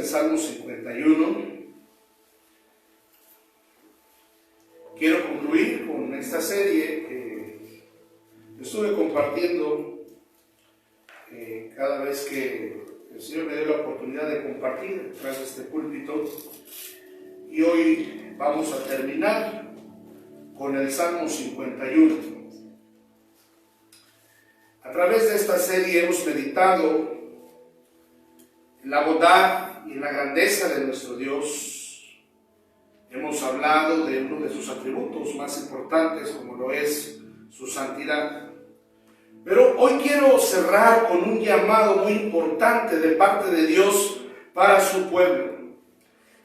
Salmo 51. Quiero concluir con esta serie que estuve compartiendo cada vez que el Señor me dio la oportunidad de compartir detrás de este púlpito. Y hoy vamos a terminar con el Salmo 51. A través de esta serie hemos meditado en la bondad y en la grandeza de nuestro Dios. Hemos hablado de uno de sus atributos más importantes, como lo es su santidad. Pero hoy quiero cerrar con un llamado muy importante de parte de Dios para su pueblo.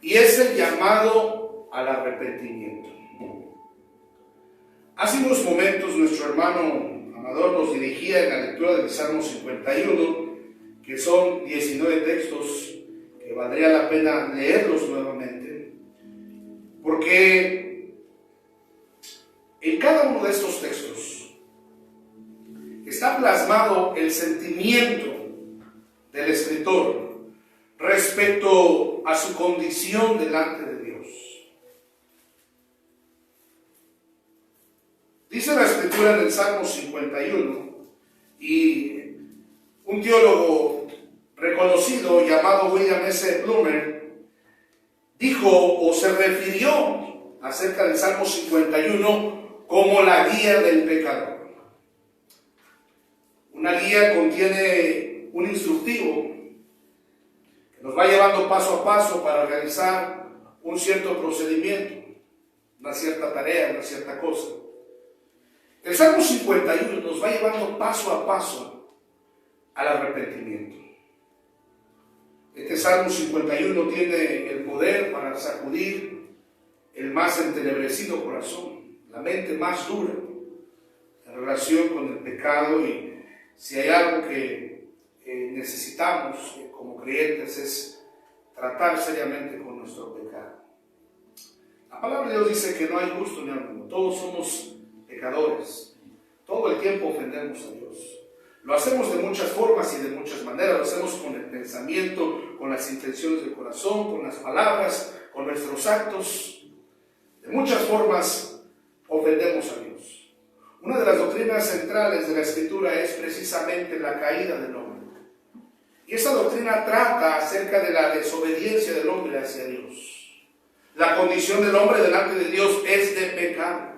Y es el llamado al arrepentimiento. Hace unos momentos nuestro hermano Amador nos dirigía en la lectura del Salmo 51, que son 19 textos que valdría la pena leerlos nuevamente. Porque en cada uno de estos textos está plasmado el sentimiento del escritor respecto a su condición delante de Dios. Dice la escritura en el Salmo 51, y un teólogo reconocido llamado William S. Plumer dijo o se refirió acerca del Salmo 51 como la guía del pecador. Una guía contiene un instructivo que nos va llevando paso a paso para realizar un cierto procedimiento, una cierta tarea, una cierta cosa. El Salmo 51 nos va llevando paso a paso al arrepentimiento. Este Salmo 51 tiene el poder para sacudir el más entenebrecido corazón, la mente más dura en relación con el pecado. Y si hay algo que necesitamos como creyentes es tratar seriamente con nuestro pecado. La palabra de Dios dice que no hay justo ni alguno, todos somos pecadores, todo el tiempo ofendemos a Dios. Lo hacemos de muchas formas y de muchas maneras. Lo hacemos con el pensamiento, con las intenciones del corazón, con las palabras, con nuestros actos. De muchas formas ofendemos a Dios. Una de las doctrinas centrales de la Escritura es precisamente la caída del hombre. Y esa doctrina trata acerca de la desobediencia del hombre hacia Dios. La condición del hombre delante de Dios es de pecado.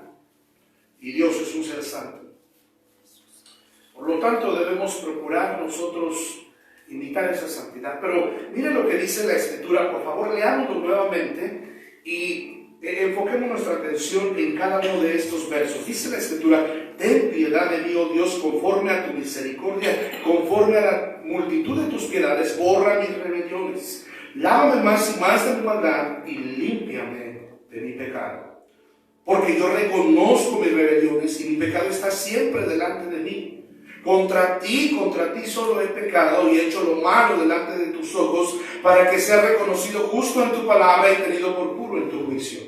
Y Dios es un ser santo. Por lo tanto, debemos procurar nosotros imitar esa santidad. Pero mire lo que dice la Escritura, por favor, leámoslo nuevamente y enfoquemos nuestra atención en cada uno de estos versos. Dice la Escritura: ten piedad de mí, oh Dios, conforme a tu misericordia, conforme a la multitud de tus piedades, borra mis rebeliones. Lávame más y más de mi maldad y límpiame de mi pecado. Porque yo reconozco mis rebeliones y mi pecado está siempre delante de mí. Contra ti solo he pecado y he hecho lo malo delante de tus ojos, para que sea reconocido justo en tu palabra y tenido por puro en tu juicio.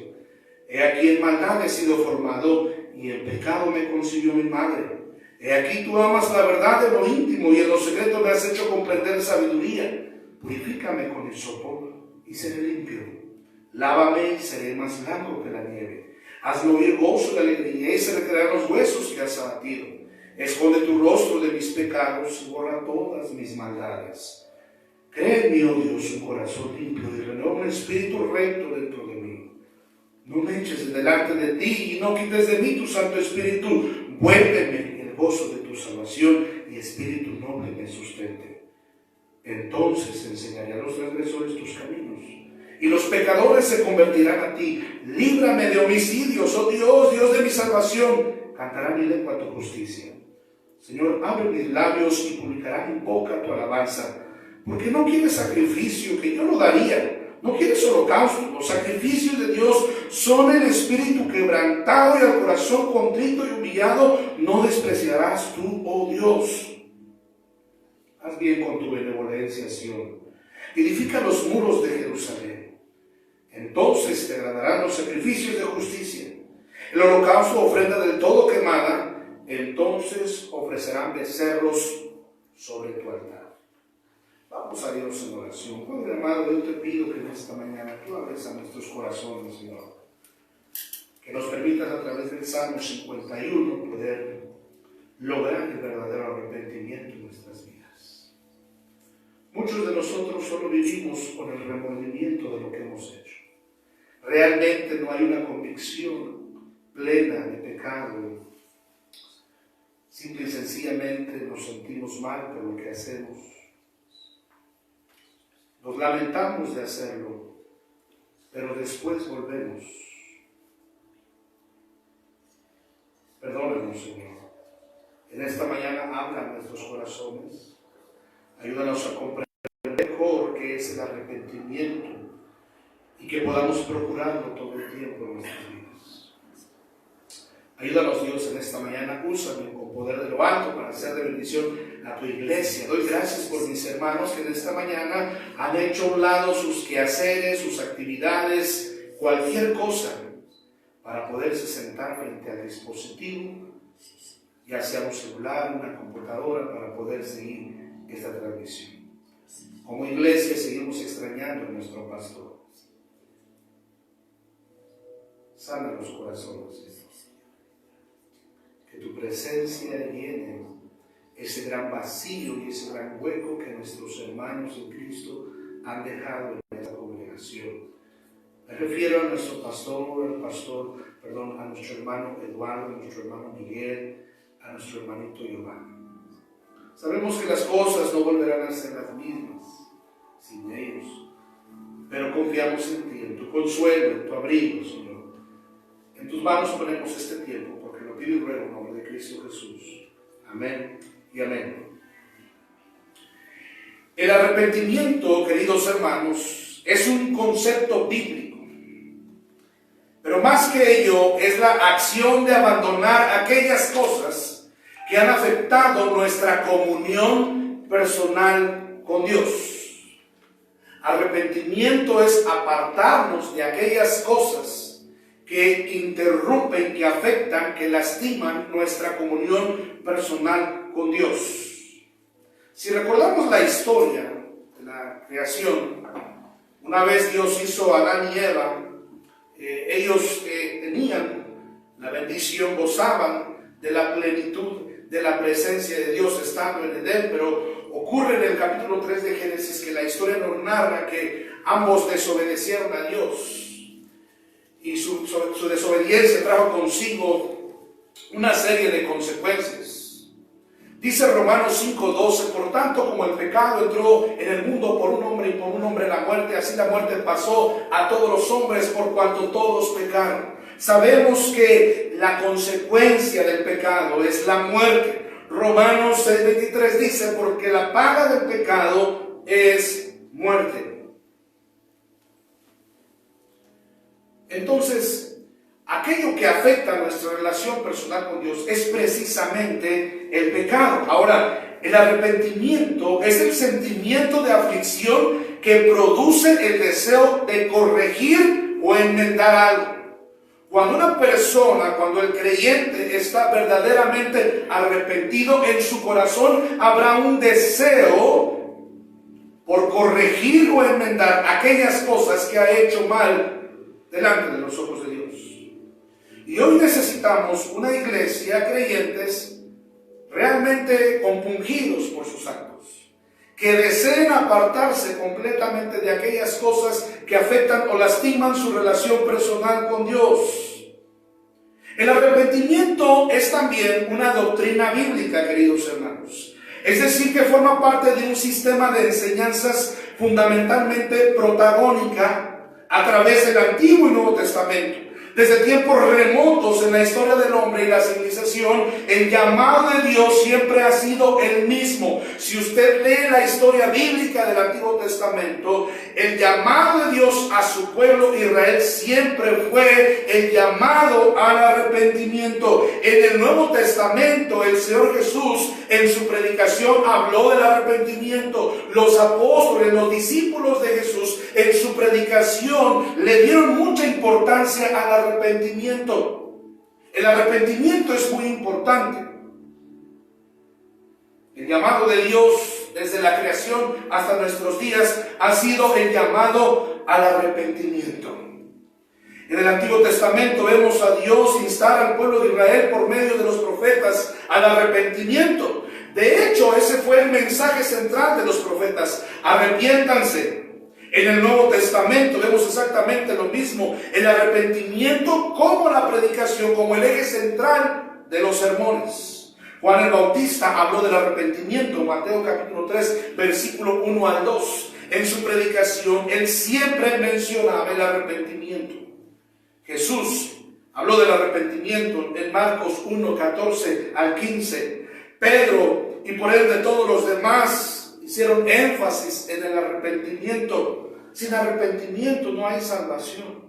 He aquí en maldad he sido formado, y en pecado me concibió mi madre. He aquí tú amas la verdad de lo íntimo, y en lo secreto me has hecho comprender sabiduría. Purifícame con hisopo y seré limpio. Lávame y seré más blanco que la nieve. Hazme oír gozo de alegría y se recrearán los huesos que has abatido. Esconde tu rostro de mis pecados y borra todas mis maldades. Crea en mí, oh Dios, un corazón limpio y renueva un espíritu recto dentro de mí. No me eches de delante de ti y no quites de mí tu Santo Espíritu. Vuélveme el gozo de tu salvación y espíritu noble me sustente. Entonces enseñaré a los transgresores tus caminos y los pecadores se convertirán a ti. Líbrame de homicidios, oh Dios, Dios de mi salvación. Cantará mi lengua tu justicia. Señor, abre mis labios y publicará mi boca tu alabanza. Porque no quieres sacrificio, que yo lo daría. No quieres holocausto. Los sacrificios de Dios son el espíritu quebrantado y el corazón contrito y humillado. No despreciarás tú, oh Dios. Haz bien con tu benevolencia, Sión. Edifica los muros de Jerusalén. Entonces te agradarán los sacrificios de justicia. El holocausto, ofrenda del todo quemada, entonces ofrecerán becerros sobre tu altar. Vamos a Dios en oración. Padre amado, yo te pido que en esta mañana tú hables a nuestros corazones, Señor. Que nos permitas a través del Salmo 51 poder lograr el verdadero arrepentimiento en nuestras vidas. Muchos de nosotros solo vivimos con el remordimiento de lo que hemos hecho. Realmente no hay una convicción plena de pecado. Simple y sencillamente nos sentimos mal por lo que hacemos. Nos lamentamos de hacerlo, pero después volvemos. Perdónanos, Señor. En esta mañana habla en nuestros corazones. Ayúdanos a comprender mejor qué es el arrepentimiento y que podamos procurarlo todo el tiempo en nuestras vidas. Ayúdanos, Dios, en esta mañana. Úsame con poder de lo alto para hacer de bendición a tu iglesia. Doy gracias por mis hermanos que en esta mañana han hecho a un lado sus quehaceres, sus actividades, cualquier cosa, para poderse sentar frente al dispositivo, ya sea un celular, una computadora, para poder seguir esta transmisión. Como iglesia seguimos extrañando a nuestro pastor. Sana los corazones, Señor. Que tu presencia llene ese gran vacío y ese gran hueco que nuestros hermanos en Cristo han dejado en esta congregación. Me refiero a nuestro pastor, a nuestro hermano Eduardo, a nuestro hermano Miguel, a nuestro hermanito Giovanni. Sabemos que las cosas no volverán a ser las mismas sin ellos, pero confiamos en ti, en tu consuelo, en tu abrigo, Señor. En tus manos ponemos este tiempo, porque lo pido y ruego en nombre de Cristo Jesús. Amén y amén. El arrepentimiento, queridos hermanos, es un concepto bíblico. Pero más que ello, es la acción de abandonar aquellas cosas que han afectado nuestra comunión personal con Dios. Arrepentimiento es apartarnos de aquellas cosas que interrumpen, que afectan, que lastiman nuestra comunión personal con Dios. Si recordamos la historia de la creación, una vez Dios hizo a Adán y Eva. Ellos tenían la bendición, gozaban de la plenitud de la presencia de Dios estando en Edén, pero ocurre en el capítulo 3 de Génesis que la historia nos narra que ambos desobedecieron a Dios y su desobediencia trajo consigo una serie de consecuencias. Dice Romanos 5:12, por tanto como el pecado entró en el mundo por un hombre y por un hombre la muerte, así la muerte pasó a todos los hombres por cuanto todos pecaron. Sabemos que la consecuencia del pecado es la muerte. Romanos 6:23 dice, porque la paga del pecado es muerte. Entonces, aquello que afecta a nuestra relación personal con Dios es precisamente el pecado. Ahora, el arrepentimiento es el sentimiento de aflicción que produce el deseo de corregir o enmendar algo. Cuando el creyente está verdaderamente arrepentido en su corazón, habrá un deseo por corregir o enmendar aquellas cosas que ha hecho mal delante de los ojos de Dios. Y hoy necesitamos una iglesia, creyentes, realmente compungidos por sus actos, que deseen apartarse completamente de aquellas cosas que afectan o lastiman su relación personal con Dios. El arrepentimiento es también una doctrina bíblica, queridos hermanos. Es decir, que forma parte de un sistema de enseñanzas fundamentalmente protagónica a través del Antiguo y Nuevo Testamento. Desde tiempos remotos en la historia del hombre y la civilización, el llamado de Dios siempre ha sido el mismo. Si usted lee la historia bíblica del Antiguo Testamento, el llamado de Dios a su pueblo Israel siempre fue el llamado al arrepentimiento. En el Nuevo Testamento, el Señor Jesús en su predicación habló del arrepentimiento. Los apóstoles, los discípulos de Jesús en su predicación le dieron mucha importancia al arrepentimiento. El arrepentimiento es muy importante. El llamado de Dios desde la creación hasta nuestros días, ha sido el llamado al arrepentimiento. En el Antiguo Testamento vemos a Dios instar al pueblo de Israel por medio de los profetas al arrepentimiento. De hecho, ese fue el mensaje central de los profetas: arrepiéntanse. En el Nuevo Testamento vemos exactamente lo mismo: el arrepentimiento como la predicación, como el eje central de los sermones. Juan el Bautista habló del arrepentimiento, Mateo capítulo 3, versículo 1 al 2. En su predicación, él siempre mencionaba el arrepentimiento. Jesús habló del arrepentimiento en Marcos 1, 14 al 15. Pedro y por ende todos los demás hicieron énfasis en el arrepentimiento. Sin arrepentimiento no hay salvación.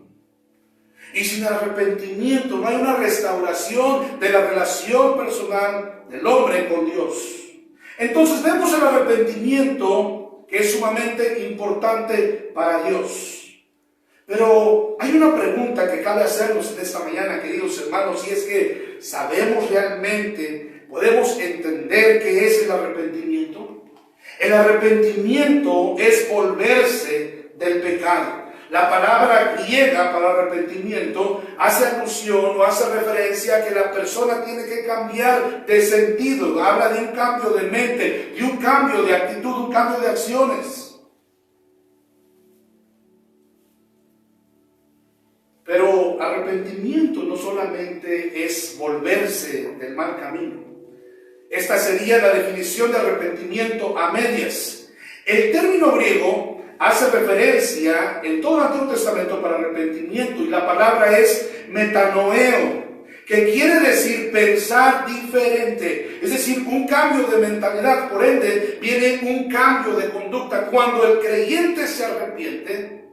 Y sin arrepentimiento no hay una restauración de la relación personal del hombre con Dios. Entonces vemos el arrepentimiento, que es sumamente importante para Dios. Pero hay una pregunta que cabe hacernos en esta mañana, queridos hermanos, y es que ¿sabemos realmente, podemos entender qué es el arrepentimiento? El arrepentimiento es volverse del pecado. La palabra griega para arrepentimiento hace alusión o hace referencia a que la persona tiene que cambiar de sentido. Habla de un cambio de mente, de un cambio de actitud, un cambio de acciones. Pero arrepentimiento no solamente es volverse del mal camino. Esta sería la definición de arrepentimiento a medias. El término griego hace referencia en todo el Antiguo Testamento para arrepentimiento, y la palabra es metanoeo, que quiere decir pensar diferente, es decir, un cambio de mentalidad. Por ende, viene un cambio de conducta. Cuando el creyente se arrepiente,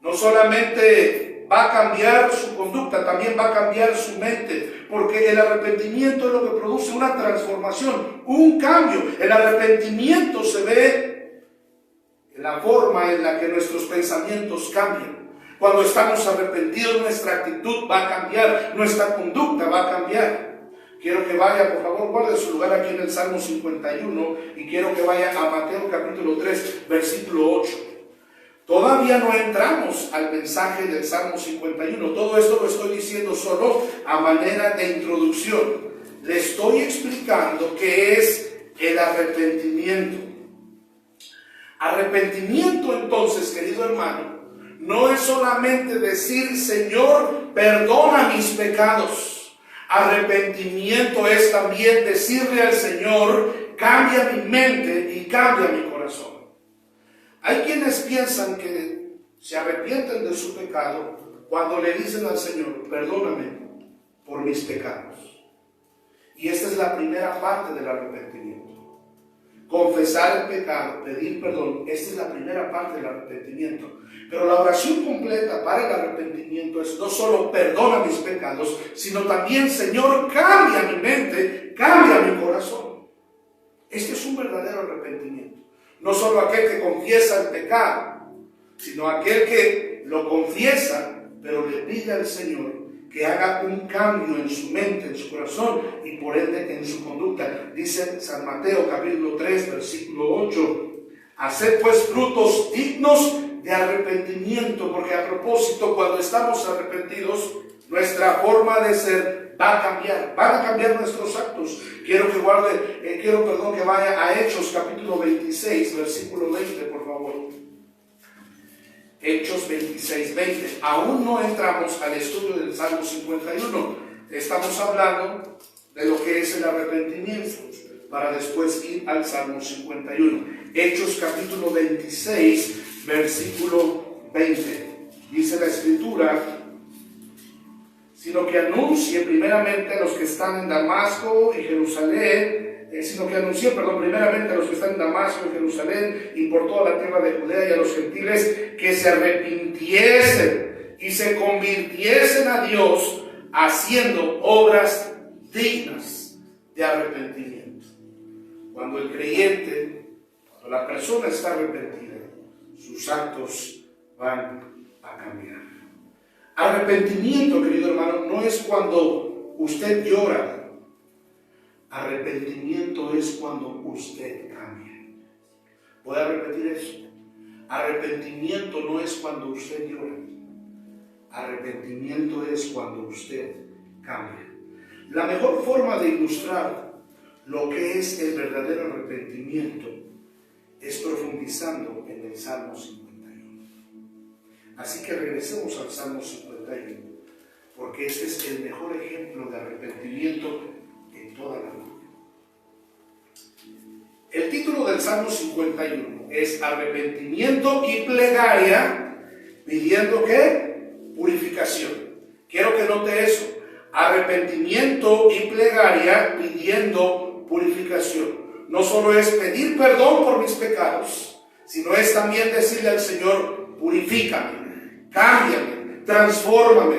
no solamente va a cambiar su conducta, también va a cambiar su mente, porque el arrepentimiento es lo que produce una transformación, un cambio. El arrepentimiento se ve en la forma en la que nuestros pensamientos cambian. Cuando estamos arrepentidos, nuestra actitud va a cambiar, nuestra conducta va a cambiar. Quiero que vaya, por favor, guarde su lugar aquí en el Salmo 51, y quiero que vaya a Mateo capítulo 3, versículo 8. Todavía no entramos al mensaje del Salmo 51. Todo esto lo estoy diciendo solo a manera de introducción. Le estoy explicando qué es el arrepentimiento. Arrepentimiento, entonces, querido hermano, no es solamente decir: Señor, perdona mis pecados. Arrepentimiento es también decirle al Señor: cambia mi mente y cambia mi corazón. Hay quienes piensan que se arrepienten de su pecado cuando le dicen al Señor: perdóname por mis pecados. Y esta es la primera parte del arrepentimiento. Confesar el pecado, pedir perdón, esta es la primera parte del arrepentimiento. Pero la oración completa para el arrepentimiento es no solo perdona mis pecados, sino también: Señor, cambia mi mente, cambia mi corazón. Este es un verdadero arrepentimiento. No solo aquel que confiesa el pecado, sino aquel que lo confiesa, pero le pide al Señor que haga un cambio en su mente, en su corazón y por ende en su conducta. Dice San Mateo capítulo 3, versículo 8: haced pues frutos dignos de arrepentimiento, porque a propósito, cuando estamos arrepentidos, nuestra forma de ser va a cambiar, van a cambiar nuestros actos. Quiero que vaya a Hechos capítulo 26, versículo 20, por favor. Hechos 26, 20. Aún no entramos al estudio del Salmo 51. Estamos hablando de lo que es el arrepentimiento, para después ir al Salmo 51. Hechos capítulo 26, versículo 20. Dice la Escritura: sino que anuncie primeramente a los que están en Damasco y Jerusalén, primeramente a los que están en Damasco y Jerusalén y por toda la tierra de Judea, y a los gentiles, que se arrepintiesen y se convirtiesen a Dios, haciendo obras dignas de arrepentimiento. Cuando el creyente, cuando la persona está arrepentida, sus actos van a cambiar. Arrepentimiento, querido hermano, no es cuando usted llora. Arrepentimiento es cuando usted cambia. Voy a repetir eso. Arrepentimiento no es cuando usted llora. Arrepentimiento es cuando usted cambia. La mejor forma de ilustrar lo que es el verdadero arrepentimiento es profundizando en el Salmo 51. Así que regresemos al Salmo 51, porque este es el mejor ejemplo de arrepentimiento en toda la Biblia. El título del Salmo 51 es Arrepentimiento y plegaria, pidiendo ¿qué? Purificación. Quiero que note eso. Arrepentimiento y plegaria pidiendo purificación. No solo es pedir perdón por mis pecados, sino es también decirle al Señor, purifícame, cámbiame, transfórmame.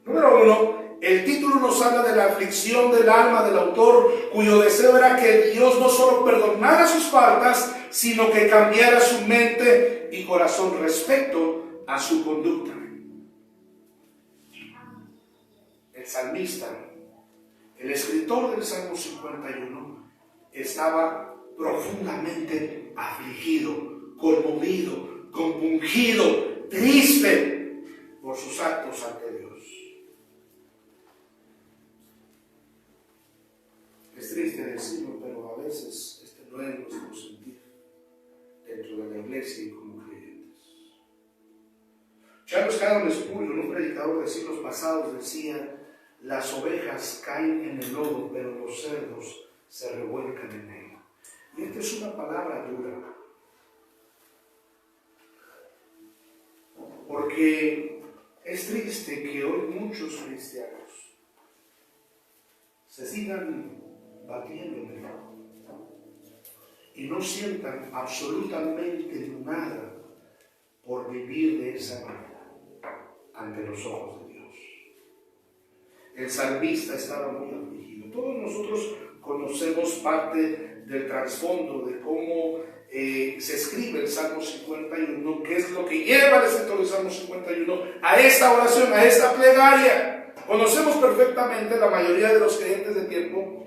Número uno, el título nos habla de la aflicción del alma del autor, cuyo deseo era que Dios no solo perdonara sus faltas, sino que cambiara su mente y corazón respecto a su conducta. El salmista, el escritor del Salmo 51, estaba profundamente afligido, conmovido, compungido, triste por sus actos ante Dios. Es triste decirlo, pero a veces este no es nuestro sentir dentro de la iglesia y como creyentes. Charles Haddon Spurgeon, un predicador de siglos pasados, decía: las ovejas caen en el lodo, pero los cerdos se revuelcan en él. Y esta es una palabra dura, porque es triste que hoy muchos cristianos se sigan batiendo en el lodo y no sientan absolutamente nada por vivir de esa manera ante los ojos de Dios. El salmista estaba muy afligido. Todos nosotros conocemos parte del trasfondo de cómo se escribe el Salmo 51, que es lo que lleva al escritor del Salmo 51 a esta oración, a esta plegaria. Conocemos perfectamente, la mayoría de los creyentes de tiempo,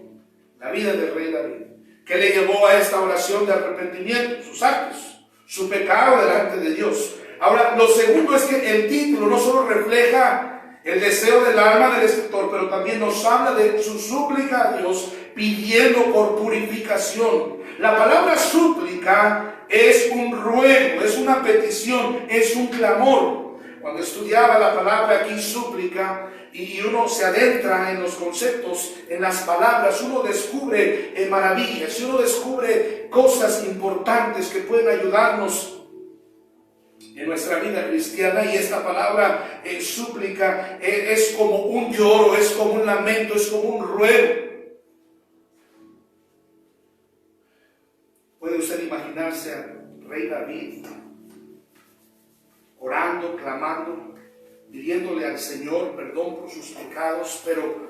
la vida del rey David, que le llevó a esta oración de arrepentimiento, sus actos, su pecado delante de Dios. Ahora, lo segundo es que el título no solo refleja el deseo del alma del escritor, pero también nos habla de su súplica a Dios, pidiendo por purificación. La palabra súplica es un ruego, es una petición, es un clamor. Cuando estudiaba la palabra aquí, súplica, y uno se adentra en los conceptos, en las palabras, uno descubre maravillas, uno descubre cosas importantes que pueden ayudarnos en nuestra vida cristiana. Y esta palabra súplica es como un lloro, es como un lamento, es como un ruego. ¿Puede usted imaginarse al rey David orando, clamando, pidiéndole al Señor perdón por sus pecados, pero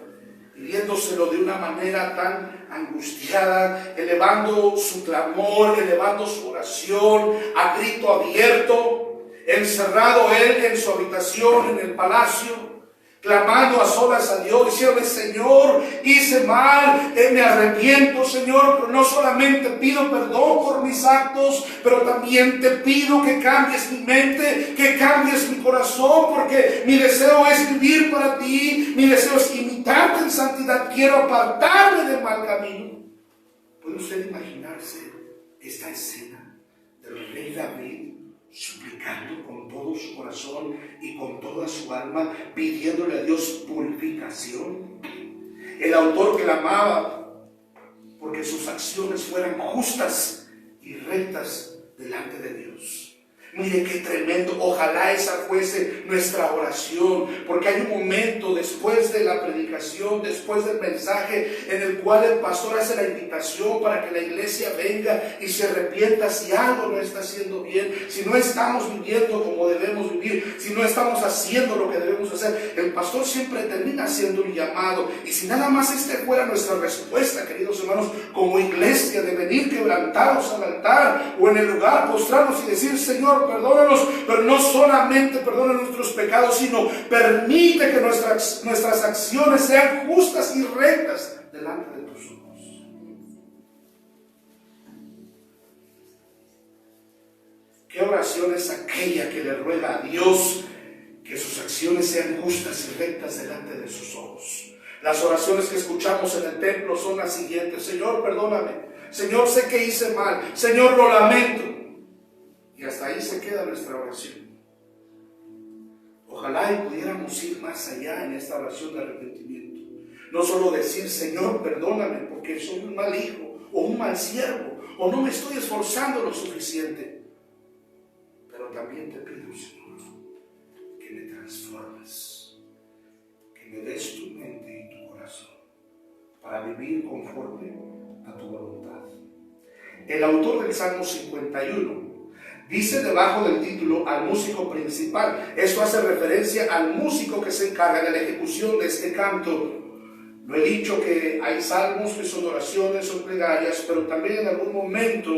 pidiéndoselo de una manera tan angustiada, elevando su clamor, elevando su oración a grito abierto, encerrado él en su habitación, en el palacio, clamando a solas a Dios, diciéndole: Señor, hice mal, me arrepiento, Señor, pero no solamente pido perdón por mis actos, pero también te pido que cambies mi mente, que cambies mi corazón, porque mi deseo es vivir para ti, mi deseo es imitarte en santidad, quiero apartarme del mal camino. ¿Puede usted imaginarse esta escena del rey David suplicando con todo su corazón y con toda su alma, pidiéndole a Dios purificación? El autor clamaba porque sus acciones fueran justas y rectas delante de Dios. Mire qué tremendo. Ojalá esa fuese nuestra oración, porque hay un momento después de la predicación, después del mensaje, en el cual el pastor hace la invitación para que la iglesia venga y se arrepienta si algo no está haciendo bien, si no estamos viviendo como debemos vivir, si no estamos haciendo lo que debemos hacer. El pastor siempre termina haciendo un llamado, y si nada más fuera nuestra respuesta, queridos hermanos, como iglesia, de venir quebrantados al altar o en el lugar, postrarnos y decir: Señor, perdónanos, pero no solamente perdona nuestros pecados, sino permite que nuestras acciones sean justas y rectas delante de tus ojos. ¿Qué oración es aquella que le ruega a Dios que sus acciones sean justas y rectas delante de sus ojos? Las oraciones que escuchamos en el templo son las siguientes: Señor, perdóname. Señor, sé que hice mal. Señor, lo lamento. Y hasta ahí se queda nuestra oración. Ojalá y pudiéramos ir más allá en esta oración de arrepentimiento. No solo decir: Señor, perdóname porque soy un mal hijo o un mal siervo o no me estoy esforzando lo suficiente. Pero también te pido, Señor, que me transformes, que me des tu mente y tu corazón para vivir conforme a tu voluntad. El autor del Salmo 51 dice debajo del título: al músico principal. Esto hace referencia al músico que se encarga de la ejecución de este canto. Lo he dicho que hay salmos que son oraciones, son plegarias, pero también en algún momento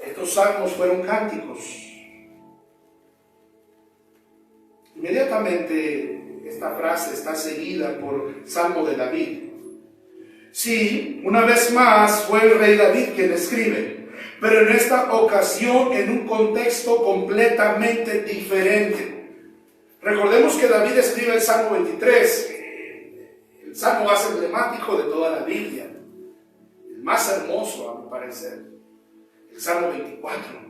estos salmos fueron cánticos. Inmediatamente esta frase está seguida por Salmo de David. Sí, una vez más fue el rey David quien escribe, pero en esta ocasión en un contexto completamente diferente. Recordemos que David escribe el Salmo 23, el salmo más emblemático de toda la Biblia, el más hermoso a mi parecer, el Salmo 24.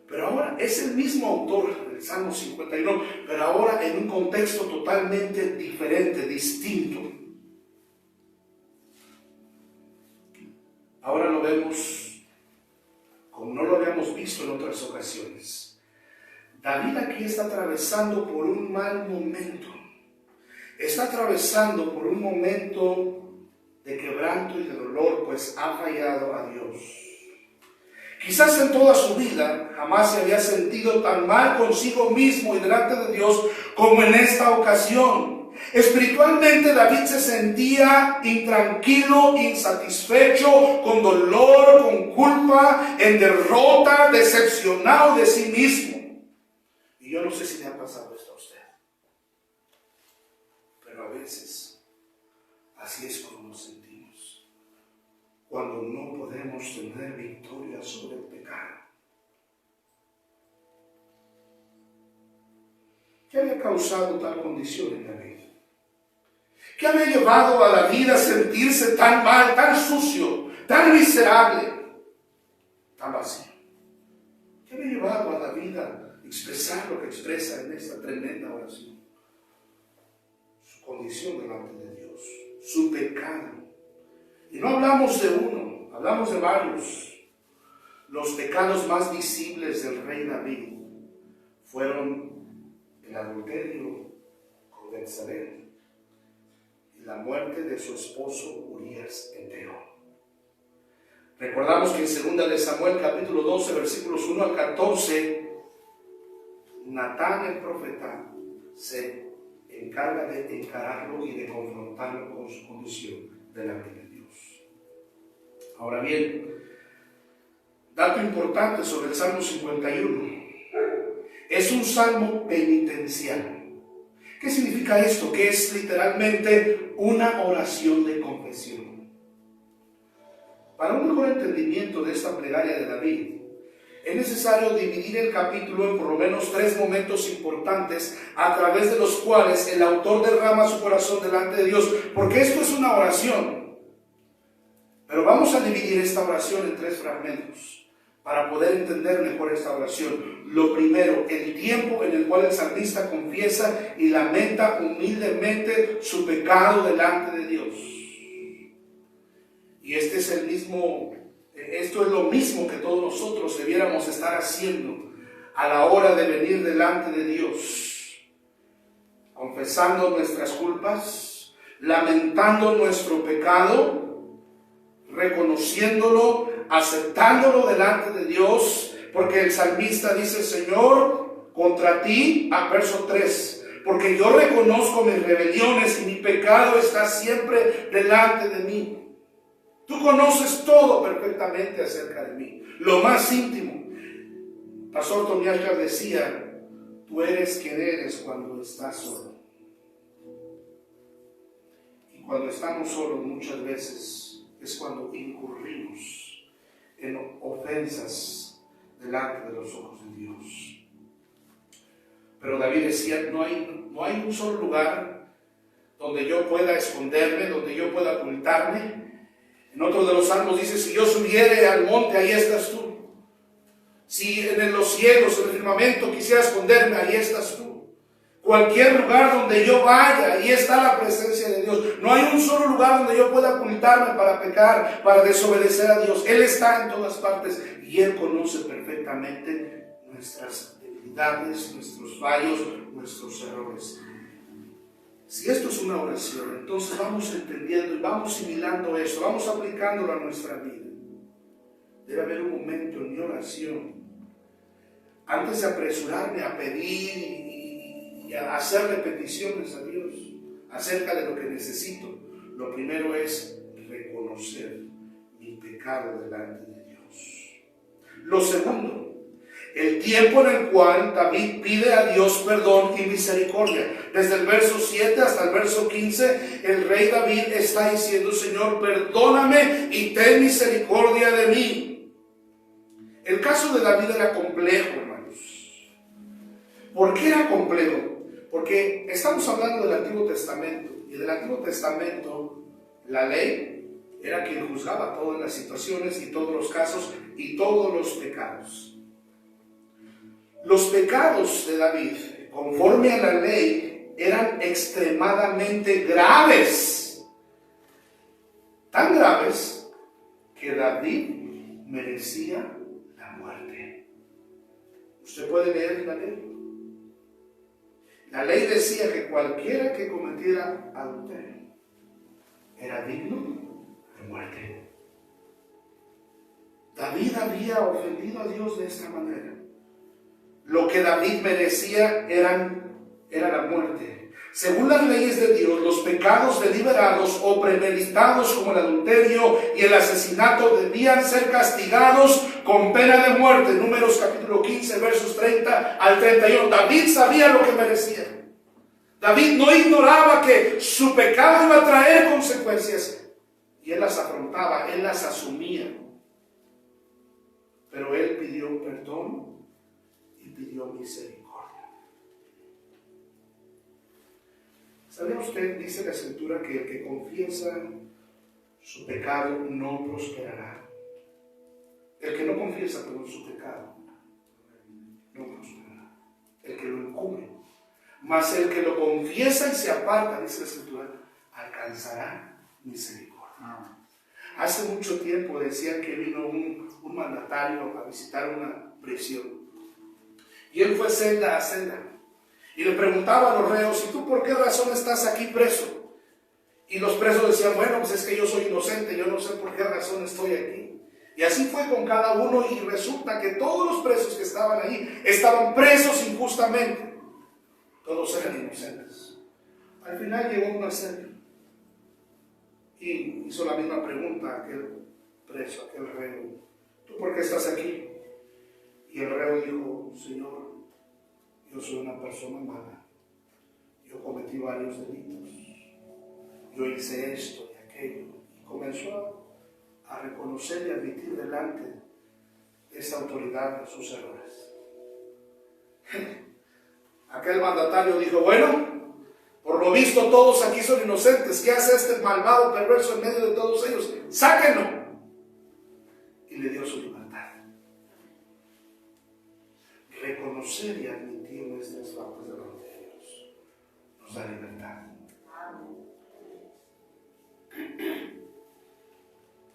Pero ahora es el mismo autor del Salmo 51, pero ahora en un contexto totalmente diferente, distinto. Ahora lo vemos como no lo habíamos visto en otras ocasiones. David aquí está atravesando por un mal momento. Está atravesando por un momento de quebranto y de dolor, pues ha fallado a Dios. Quizás en toda su vida jamás se había sentido tan mal consigo mismo y delante de Dios como en esta ocasión. Espiritualmente David se sentía intranquilo, insatisfecho, con dolor, con culpa, en derrota, decepcionado de sí mismo. Y yo no sé si le ha pasado esto a usted, pero a veces así es como nos sentimos cuando no podemos tener victoria sobre el pecado. ¿Qué había causado tal condición en David? ¿Qué había llevado a David a sentirse tan mal, tan sucio, tan miserable, tan vacío? ¿Qué había llevado a David a expresar lo que expresa en esta tremenda oración? Su condición delante de Dios, su pecado. Y no hablamos de uno, hablamos de varios. Los pecados más visibles del rey David fueron el adulterio con Betsabé y la muerte de su esposo Urías Eteo. Recordamos que en 2 de Samuel capítulo 12 versículos 1 al 14, Natán el profeta se encarga de encararlo y de confrontarlo con su condición delante de Dios. Ahora bien, dato importante sobre el Salmo 51. Es un salmo penitencial. ¿Qué significa esto? Que es literalmente una oración de confesión. Para un mejor entendimiento de esta plegaria de David, es necesario dividir el capítulo en por lo menos 3 momentos importantes a través de los cuales el autor derrama su corazón delante de Dios, porque esto es una oración. Pero vamos a dividir esta oración en 3 fragmentos para poder entender mejor esta oración. Lo primero, el tiempo en el cual el salmista confiesa y lamenta humildemente su pecado delante de Dios. Y esto es lo mismo que todos nosotros debiéramos estar haciendo a la hora de venir delante de Dios, confesando nuestras culpas, lamentando nuestro pecado, reconociéndolo, aceptándolo delante de Dios, porque el salmista dice: Señor, contra ti, a verso 3, porque yo reconozco mis rebeliones y mi pecado está siempre delante de mí. Tú conoces todo perfectamente acerca de mí, lo más íntimo. Pastor Tomiacha decía: tú eres quien eres cuando estás solo. Y cuando estamos solos muchas veces es cuando incurrimos en ofensas delante de los ojos de Dios. Pero David decía, no hay un solo lugar donde yo pueda esconderme, donde yo pueda ocultarme. En otro de los salmos dice, si yo subiere al monte, ahí estás tú. Si en los cielos, en el firmamento, quisiera esconderme, ahí estás tú. Cualquier lugar donde yo vaya, ahí está la presencia de Dios. No hay un solo lugar donde yo pueda ocultarme para pecar, para desobedecer a Dios. Él está en todas partes y Él conoce perfectamente nuestras debilidades, nuestros fallos, nuestros errores. Si esto es una oración, entonces vamos entendiendo y vamos asimilando eso, vamos aplicándolo a nuestra vida. Debe haber un momento en mi oración, antes de apresurarme a pedir y a hacerle peticiones a Dios acerca de lo que necesito, lo primero es reconocer mi pecado delante de Dios. Lo segundo, el tiempo en el cual David pide a Dios perdón y misericordia. Desde el verso 7 hasta el verso 15, el rey David está diciendo, Señor, perdóname y ten misericordia de mí. El caso de David era complejo, hermanos. ¿Por qué era complejo? Porque estamos hablando del Antiguo Testamento, y del Antiguo Testamento la ley era quien juzgaba todas las situaciones y todos los casos y todos los pecados. Los pecados de David, conforme a la ley, eran extremadamente graves. Tan graves que David merecía la muerte. Usted puede leer la ley. La ley decía que cualquiera que cometiera adulterio era digno de muerte. David había ofendido a Dios de esta manera. Lo que David merecía era la muerte. Según las leyes de Dios, los pecados deliberados o premeditados como el adulterio y el asesinato debían ser castigados con pena de muerte. Números capítulo 15, versos 30 al 31. David sabía lo que merecía. David no ignoraba que su pecado iba a traer consecuencias y él las afrontaba, él las asumía. Pero él pidió perdón y pidió misericordia. ¿Sabía usted? Dice la Escritura que el que confiesa su pecado no prosperará. El que no confiesa su pecado no prosperará. El que lo encubre. Mas el que lo confiesa y se aparta, dice la Escritura, alcanzará misericordia. Hace mucho tiempo decían que vino un mandatario a visitar una prisión. Y él fue celda a celda. Y le preguntaba a los reos, ¿y tú por qué razón estás aquí preso? Y los presos decían, bueno, pues es que yo soy inocente, yo no sé por qué razón estoy aquí. Y así fue con cada uno, y resulta que todos los presos que estaban ahí estaban presos injustamente. Todos eran inocentes. Al final llegó una celda y hizo la misma pregunta a aquel preso, a aquel reo, ¿tú por qué estás aquí? Y el reo dijo, Señor, yo soy una persona mala, yo cometí varios delitos, yo hice esto y aquello, y comenzó a reconocer y admitir delante de esta autoridad sus errores. Aquel mandatario dijo, bueno, por lo visto todos aquí son inocentes, ¿qué hace este malvado perverso en medio de todos ellos? ¡Sáquenlo! Y le dio su libertad. Reconocer y admitir nuestras faltas delante de Dios nos da libertad.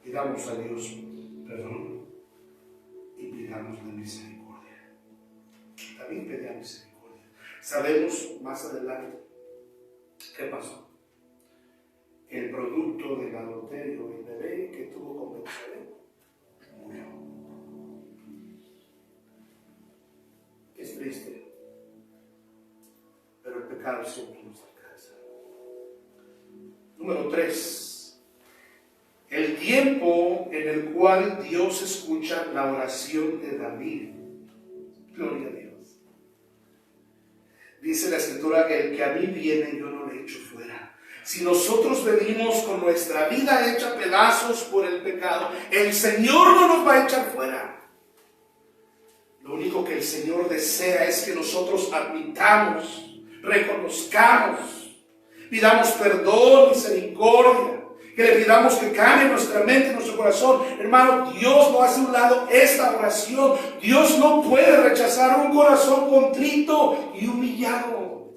Pidamos a Dios perdón y pidamos la misericordia. También pedía misericordia. Sabemos más adelante qué pasó. El producto del adulterio, el bebé que tuvo con Betsabé, murió. Es triste, pero el pecado siempre nos alcanza. Número 3. El tiempo en el cual Dios escucha la oración de David. Gloria a Dios. Dice la Escritura que el que a mí viene yo no le echo fuera. Si nosotros venimos con nuestra vida hecha pedazos por el pecado, el Señor no nos va a echar fuera. el Señor desea es que nosotros admitamos, reconozcamos, pidamos perdón, misericordia, que le pidamos que cambie nuestra mente, nuestro corazón. Hermano, Dios no hace a un lado esta oración. Dios no puede rechazar un corazón contrito y humillado.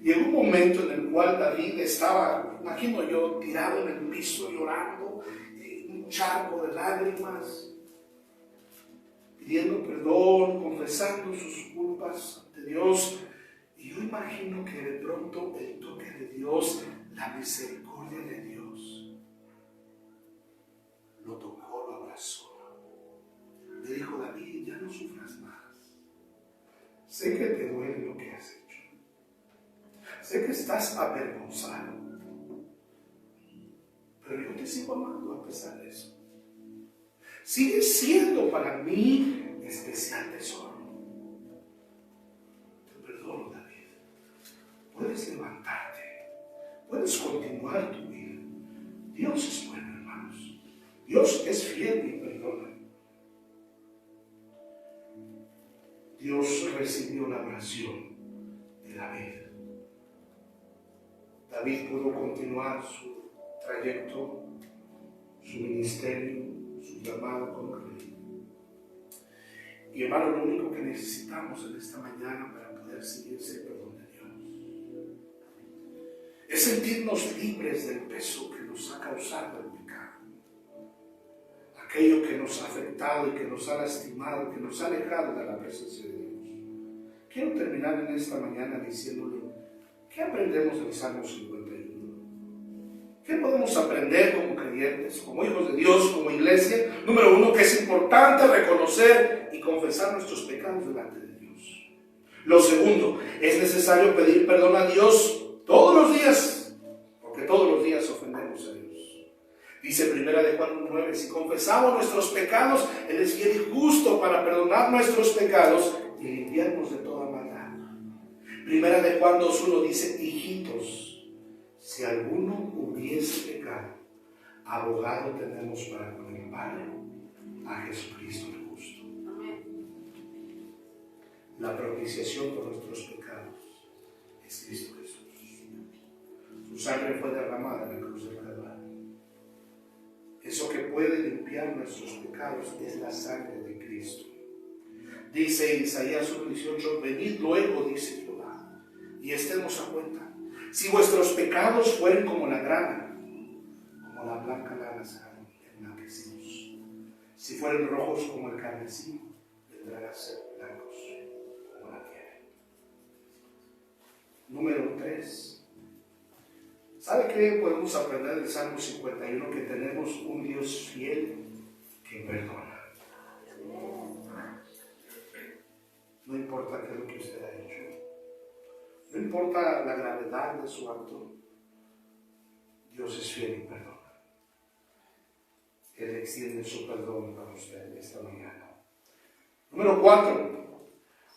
Llegó un momento en el cual David estaba, imagino yo, tirado en el piso llorando, un charco de lágrimas, pidiendo perdón, confesando sus culpas ante Dios. Y yo imagino que de pronto el toque de Dios, la misericordia de Dios, lo tocó, lo abrazó. Le dijo: David, ya no sufras más. Sé que te duele lo que has hecho. Sé que estás avergonzado. Pero yo te sigo amando a pesar de eso. Sigues siendo para mí especial tesoro. Te perdono, David. Puedes levantarte. Puedes continuar tu vida. Dios es bueno, hermanos. Dios es fiel y perdona. Dios recibió la oración de David. David pudo continuar su trayecto, su ministerio, su llamado como rey. Y hermano, lo único que necesitamos en esta mañana para poder seguir es el perdón de Dios. Es sentirnos libres del peso que nos ha causado el pecado. Aquello que nos ha afectado y que nos ha lastimado, que nos ha alejado de la presencia de Dios. Quiero terminar en esta mañana diciéndole, ¿qué aprendemos del Salmo 51? ¿Qué podemos aprender como creyentes, como hijos de Dios, como iglesia? Número uno, que es importante reconocer y confesar nuestros pecados delante de Dios. Lo segundo, es necesario pedir perdón a Dios todos los días, porque todos los días ofendemos a Dios. Dice 1 Juan 9, si confesamos nuestros pecados, Él es fiel y justo para perdonar nuestros pecados y limpiarnos de toda maldad. 1 Juan 2:1 dice, hijitos, si alguno hubiese pecado, abogado tenemos para con el Padre, a Jesucristo el justo. La propiciación por nuestros pecados es Cristo Jesús. Su sangre fue derramada en la cruz del Calvario. Eso que puede limpiar nuestros pecados es la sangre de Cristo. Dice Isaías 1:18, venid luego, dice Jehová, y estemos a cuenta. Si vuestros pecados fueren como la grana, como la blanca lana serán emblanquecidos. Si fueren rojos como el carmesí, vendrán a ser blancos como la nieve. Número 3. ¿Sabe qué podemos aprender del Salmo 51? Que tenemos un Dios fiel que perdona. No importa qué es lo que usted ha hecho. No importa la gravedad de su acto. Dios es fiel y perdona. Él extiende su perdón para usted esta mañana. Número 4.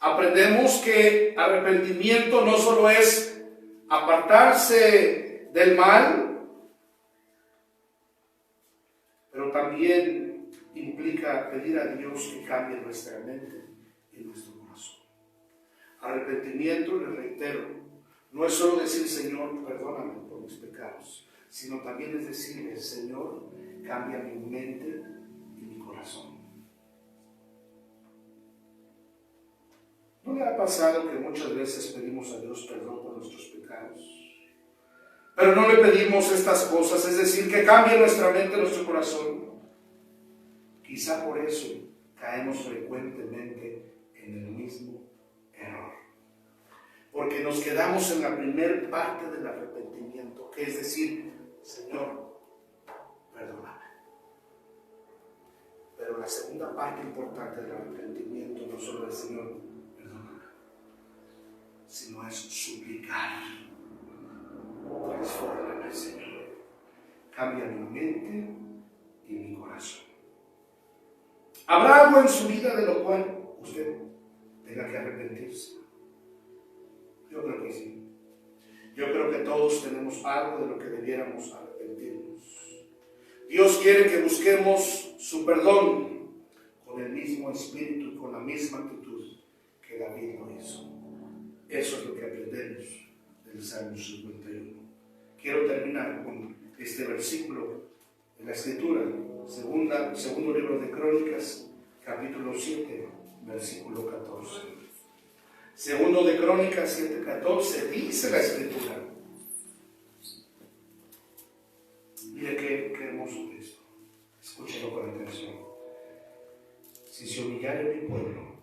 Aprendemos que arrepentimiento no solo es apartarse del mal, pero también implica pedir a Dios que cambie nuestra mente y nuestro corazón. Arrepentimiento, le reitero, no es solo decir, Señor, perdóname por mis pecados, sino también es decirle, Señor, cambia mi mente y mi corazón. ¿No le ha pasado que muchas veces pedimos a Dios perdón por nuestros pecados? Pero no le pedimos estas cosas, es decir, que cambie nuestra mente, nuestro corazón. Quizá por eso caemos frecuentemente en el mismo error. Porque nos quedamos en la primera parte del arrepentimiento, que es decir, Señor, perdóname. Pero la segunda parte importante del arrepentimiento no solo es, Señor, perdóname, sino es suplicar. Transfórmame, Señor. Cambia mi mente y mi corazón. ¿Habrá algo en su vida de lo cual usted tenga que arrepentirse? Yo creo que sí. Yo creo que todos tenemos algo de lo que debiéramos arrepentirnos. Dios quiere que busquemos su perdón con con el mismo espíritu y con la misma actitud que David lo hizo. Eso es lo que aprendemos del Salmo 51. Quiero terminar con este versículo de la Escritura, segundo libro de Crónicas, capítulo 7, versículo 14. Segundo de Crónicas 7, 14, dice la Escritura. Mire qué hermoso esto. Escúchelo con atención. Si se humillare mi pueblo,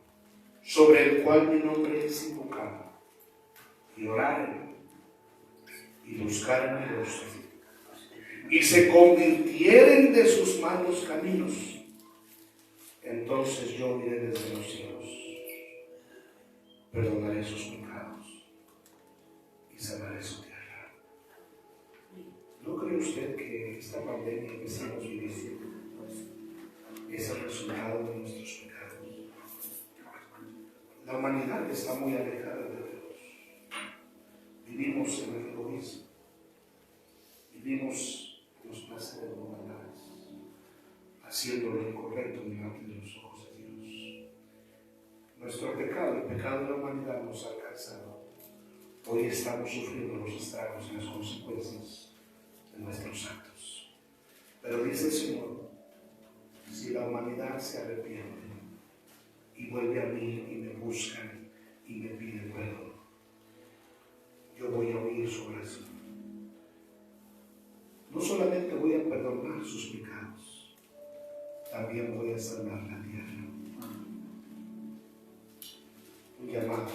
sobre el cual mi nombre es invocado, y oraren y buscaren mi rostro, y se convirtieren de sus malos caminos, entonces yo iré desde los cielos, perdonaré sus pecados y sanaré su tierra. ¿No cree usted que esta pandemia que estamos viviendo es el resultado de nuestros pecados? La humanidad está muy alejada de Dios. Vivimos en el egoísmo. Vivimos en los placeres mundanos, haciendo lo incorrecto delante de los ojos de Dios. Nuestro pecado, el pecado de la humanidad, nos ha alcanzado. Hoy estamos sufriendo los estragos y las consecuencias de nuestros actos. Pero dice el Señor, si la humanidad se arrepiente y vuelve a mí y me buscan y me piden perdón, yo voy a oír sobre eso. No solamente voy a perdonar sus pecados, también voy a sanar la tierra. Un llamado